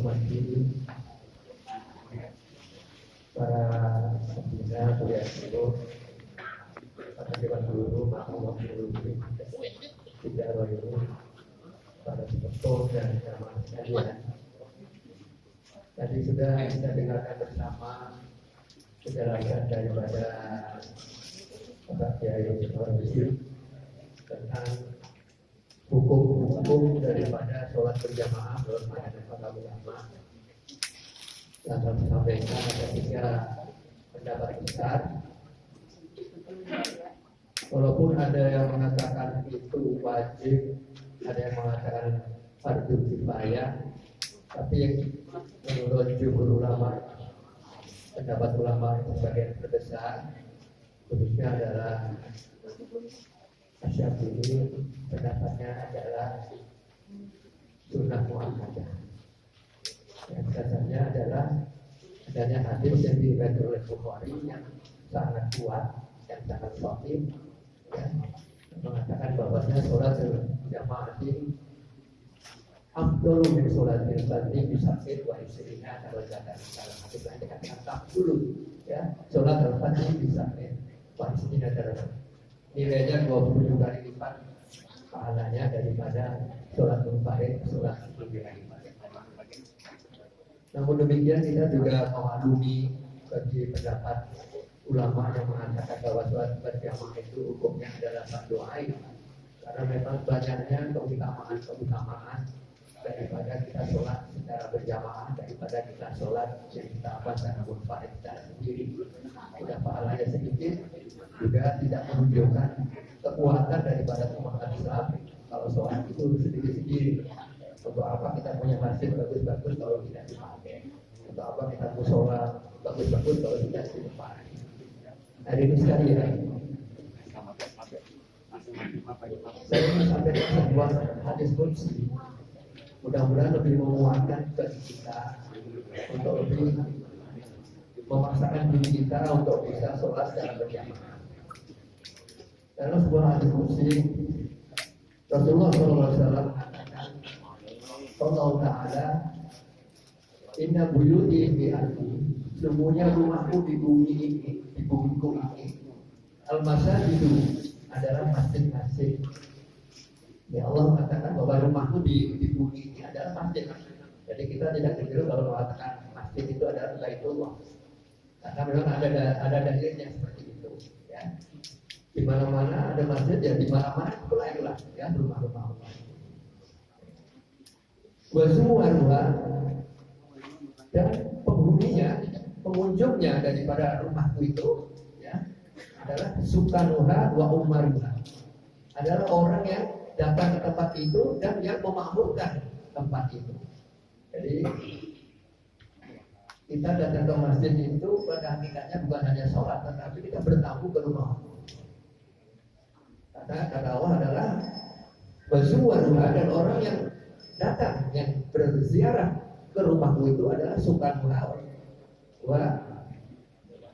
hormati para pembina kuliah guru, para dewan guru, para guru, tidak guru, para peserta dan jamaah sekalian. Tadi sudah kita dengarkan bersama penjelasan daripada Bapak Kiai Yusuf tentang hukum-hukum daripada sholat berjamaah menurut mazhab para ulama. Yang kami sampaikan ada 3 pendapat besar. Walaupun ada yang mengatakan itu wajib, ada yang mengatakan fardu kifayah, tapi yang menurut jumhur ulama, pendapat ulama yang sebagian terbesar, khususnya adalah Asy-Syafi'i, pendapatnya adalah sunnah muakkadah. Yang dasarnya adalah adanya hadis yang diriwayatkan oleh Bukhari yang sangat kuat, yang sangat sahih, ya, mengatakan bahwasanya sholat berjamaah ini afdalu min sholatil fardhi bi sab'in wa isrina darajatan. Dalam hadis lain dikatakan afdalu, ya, sholat al-fardhi bi sab'in wa isrina darajatan. Nilainya 27 kali lipat pahalanya daripada sholat munfarid, sholat berjamaah. Namun demikian kita juga memaklumi bagi pendapat ulama yang mengatakan bahwa sholat berjamaah itu hukumnya adalah fardu ain, karena memang banyaknya keutamaan daripada kita sholat secara berjamaah daripada kita sholat yang kita secara munfarid secara sendiri. Sudah pahalanya sedikit, juga tidak menunjukkan kekuatan daripada umat Islam kalau sholat itu sendiri-sendiri. Untuk apa kita punya masjid bagus-bagus kalau tidak dipakai? Untuk apa kita musola bagus-bagus kalau tidak dipakai? Hari ini sekalian, saya ingin sampaikan sebuah hadis qudsi. Mudah-mudahan lebih menguatkan bagi kita untuk lebih memaksakan diri kita untuk bisa sholat secara berjamaah. Dalam sebuah hadis qudsi, Rasulullah SAW Allah Ta'ala, inna buyuti fi ardi, semuanya rumahku di bumi ini, di bumiku ini, al-masajidu adalah masjid-masjid. Ya, Allah mengatakan bahwa rumahku di bumi ini adalah masjid. Jadi kita tidak keliru kalau mengatakan masjid itu adalah Baitullah, karena memang ada dalilnya seperti itu. Ya, di mana-mana ada masjid, ya di mana-mana mulailah ya rumah-rumah. Wasuwaruha, dan penghuninya, pengunjungnya daripada rumahku itu, ya, adalah sukanuha wa umaruha, adalah orang yang datang ke tempat itu dan yang memakmurkan tempat itu. Jadi kita datang ke masjid itu pada hakikatnya bukan hanya sholat, tetapi kita bertamu ke rumah. Karena kata Allah adalah wasuwaruha, dan orang yang datang, yang berziarah ke rumahmu itu adalah sukanuha wa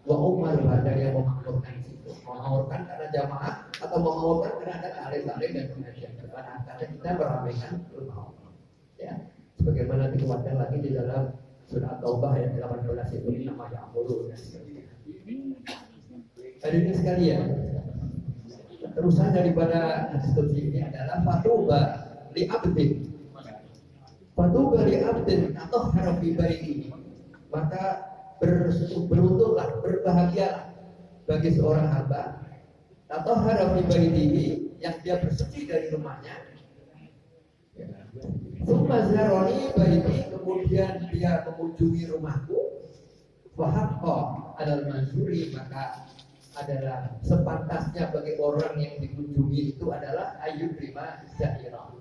umaruha, dan yang memakmurkan situ. Memakmurkan karena jamaah atau memakmurkan karena ada ta'lim dan pengajian. Karena kita meramaikan rumah Allah. Ya, sebagaimana dikuatkan lagi di dalam surah Taubah ayat 18 itu nama ya'muru dan sebagainya. Hadirin sekalian, terusan daripada hadis qudsi ini adalah fatuba li abdin. Fatuba li abdin atau harafi baiti, maka beruntunglah, berbahagialah bagi seorang hamba atau harafi baiti yang dia bersuci dari rumahnya. Summa zaroni baiti, kemudian dia mengunjungi rumahku. Fahaqqa adal mansuri, maka adalah sepantasnya bagi orang yang dikunjungi itu adalah ayyub lima zahira,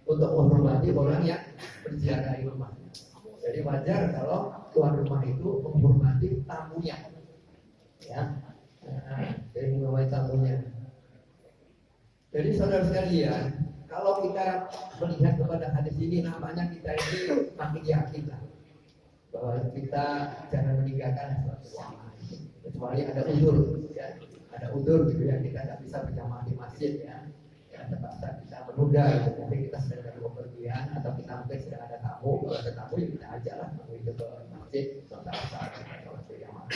untuk menghormati orang yang berziarah di rumahnya. Jadi wajar kalau tuan rumah itu menghormati tamunya, ya, jadi menghormati tamunya. Jadi saudara sekalian, kalau kita melihat kepada hadis ini, namanya kita ini makin yakin lah bahwa kita jangan meninggalkan suatu jamaah, kecuali ada udzur, ya, ada udzur gitu ya, kita nggak bisa berjamaah di masjid, ya. Ya, terpaksa kita menunda, mungkin kita sedang ada bepergian atau kita mungkin sedang ada tamu. Kalau ada tamu ya kita aja lah, tamu itu ke masjid, sholat asar atau jamaah.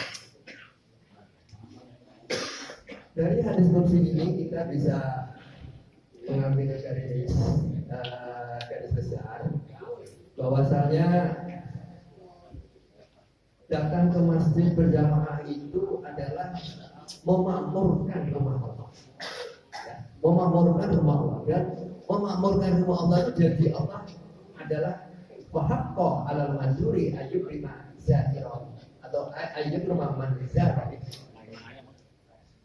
Dari hadis kursi ini kita bisa mengambil garis besar bahwasanya datang ke masjid berjamaah itu adalah memakmurkan rumah Allah, ya, memakmurkan rumah Allah, dan memakmurkan rumah Allah itu jadi Allah adalah wahakko alal mazuri ayyukrima zairon atau ayyukrima man zairon.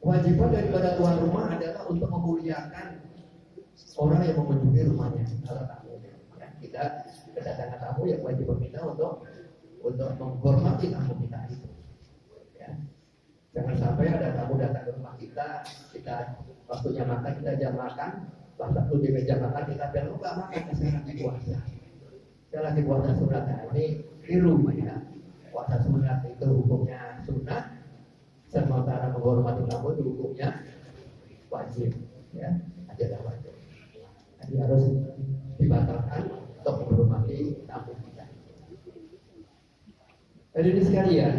Kewajiban daripada tuan rumah adalah untuk memuliakan orang yang mengunjungi rumahnya. Kalau tamu, ya, kita kedatangan tamu yang kewajiban kita untuk menghormati tamu kita itu. Ya. Jangan sampai ada tamu datang ke rumah kita waktunya makan kita jam makan, waktu di meja makan kita bilang enggak makan, saya lagi puasa. Saya lagi puasa sunat. Nah, ini keliru ya. Puasa sunat itu hukumnya sunat, sementara menghormati tamu itu hukumnya wajib. Ya, ajaran wajib. Jadi harus dibatalkan untuk menghormati tamu kita. Hadirin sekalian,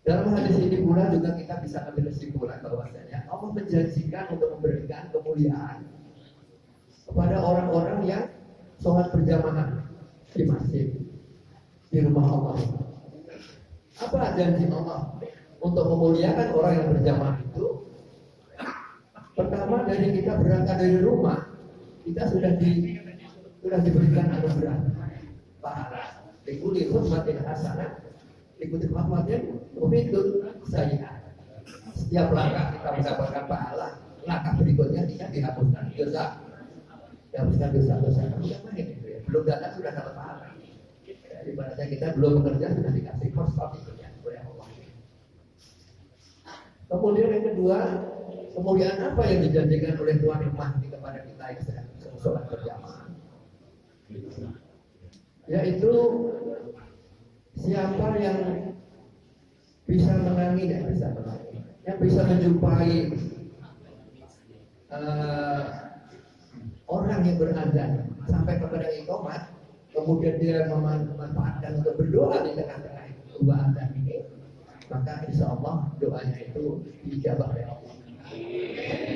dalam hadis ini pula juga kita bisa ambil kesimpulan bahwasanya Allah menjanjikan untuk memberikan kemuliaan kepada orang-orang yang sholat berjamaah di masjid, di rumah Allah. Apa janji Allah untuk memuliakan orang yang berjamaah itu? Pertama, dari kita berangkat dari rumah, kita sudah diberikan anugerah pahala. Dikuli khutbatin hasanah, dikutip rahmatin ubidul sayyi'at. Setiap langkah kita mendapatkan pahala, langkah berikutnya tidak dihapuskan dosa. Yang main itu ya. Belum datang sudah dapat pahala. Ya, ibaratnya kita belum bekerja sudah dikasih kos ya, oleh Allah. Kemudian yang kedua, kemuliaan apa yang dijanjikan oleh tuan rumah kepada kita yang sedang sholat berjamaah? Yaitu siapa yang bisa menangi dan bisa menangi, yang bisa menjumpai orang yang berazan sampai kepada iqamah, kemudian dia memanfaatkan untuk berdoa di tengah-tengah dua azan ini, maka insya Allah doanya itu dijabah oleh Allah.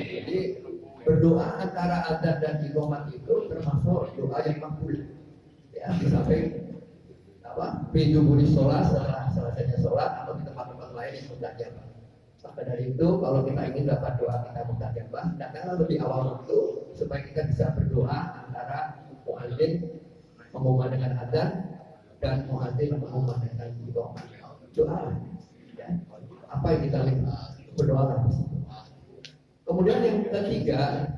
Jadi berdoa antara azan dan iqamah itu termasuk doa yang makbul. Ya, di samping biduburi sholat, setelah selesainya sholat atau di tempat-tempat lain yang mustajabah. Maka dari itu kalau kita ingin dapat doa kita mustajabah, datanglah lebih awal waktu supaya kita bisa berdoa antara muadzin mengumumkan dengan azan dan muadzin mengumumkan dengan iqamah. Doa, ya. Apa yang kita lihat berdoa. Kemudian yang ketiga,